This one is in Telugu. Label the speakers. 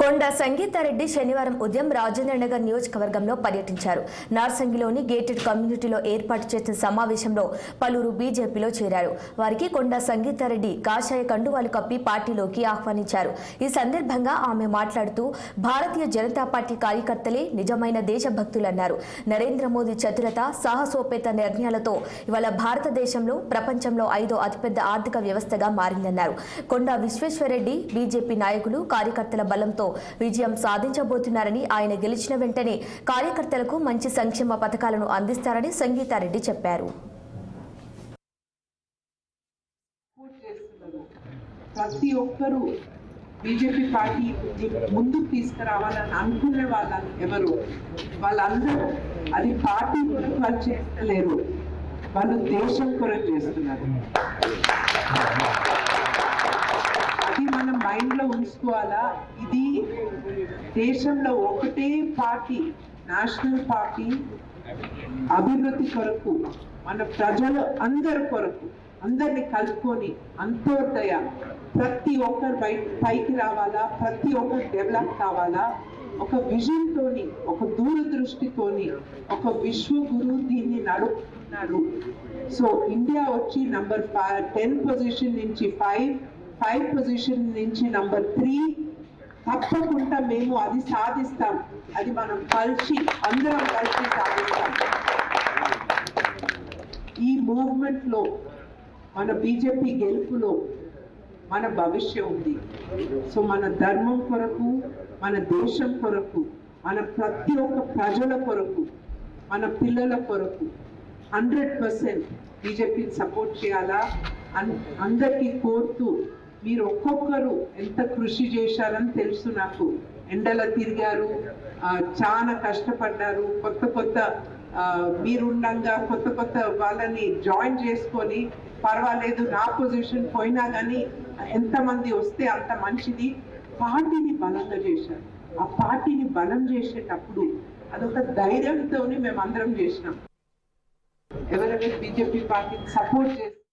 Speaker 1: కొండ సంగీతారెడ్డి శనివారం ఉదయం రాజేంద్రనగర్ నియోజకవర్గంలో పర్యటించారు. నార్సంగిలోని గేటెడ్ కమ్యూనిటీలో ఏర్పాటు చేసిన సమావేశంలో పలువురు బీజేపీలో చేరారు. వారికి కొండ సంగీతారెడ్డి కాషాయ కండువాలు కప్పి పార్టీలోకి ఆహ్వానించారు. ఈ సందర్భంగా ఆమె మాట్లాడుతూ భారతీయ జనతా పార్టీ కార్యకర్తలే నిజమైన దేశభక్తులన్నారు. నరేంద్ర మోదీ చతురత, సాహసోపేత నిర్ణయాలతో ఇవాళ భారతదేశంలో ప్రపంచంలో 5వ అతిపెద్ద ఆర్థిక వ్యవస్థగా మారిందన్నారు. కొండ విశ్వేశ్వరరెడ్డి బీజేపీ నాయకులు కార్యకర్తల బలంతో విజయం సాధించబోతున్నారని, ఆయన గెలిచిన వెంటనే కార్యకర్తలకు మంచి సంక్షేమ పథకాలను అందిస్తారని సంగీతారెడ్డి చెప్పారు.
Speaker 2: ప్రతి ఒక్కరూ బీజేపీ పార్టీ ముందుకు తీసుకురావాలని అనుకునే వాళ్ళని ఎవరు వాళ్ళందరూ అది పార్టీ కొరకు వాళ్ళు చేస్తలేరు, వాళ్ళు దేశం కొరకు చేస్తున్నారు. అది మనం మైండ్ లో ఉంచుకోవాలా. ఇది దేశంలో ఒకటే పార్టీ, నేషనల్ పార్టీ అభివృద్ధి కొరకు, మన ప్రజలు అందరి కొరకు, అందరిని కలుపుకొని అంత్యోదయ ప్రతి ఒక్కరు పైకి రావాలా, ప్రతి ఒక్కరు డెవలప్ కావాలా, ఒక విజన్ తోని, ఒక దూరదృష్టితోని, ఒక విశ్వగురు దీన్ని నడుపుతున్నారు. సో ఇండియా వచ్చి నంబర్ 10 పొజిషన్ నుంచి 5 పొజిషన్ నుంచి నంబర్ 3 తప్పకుండా మేము అది సాధిస్తాం. అది మనం అందరం కలిసి సాధిస్తాం. ఈ మూవ్మెంట్ లో మన బీజేపీ గెలుపులో మన భవిష్యం ఉంది. సో మన ధర్మం కొరకు, మన దేశం కొరకు, మన ప్రతి ఒక్క ప్రజల కొరకు, మన పిల్లల కొరకు 100% బీజేపీని సపోర్ట్ చేయాలా అందరికీ కోరుతూ, మీరు ఒక్కొక్కరు ఎంత కృషి చేశారని తెలుసు నాకు. ఎండల తిరిగారు, చాలా కష్టపడ్డారు, కొత్త మీరుండగా కొత్త వాళ్ళని జాయిన్ చేసుకొని పర్వాలేదు, నా పొజిషన్ పోయినా కానీ ఎంతమంది వస్తే అంత మంచిది. పార్టీని బలంగా చేశారు. ఆ పార్టీని బలం చేసేటప్పుడు అదొక ధైర్యంతోనే మేము అందరం చేసినాం. ఎవరైతే బీజేపీ పార్టీని సపోర్ట్ చేస్తారు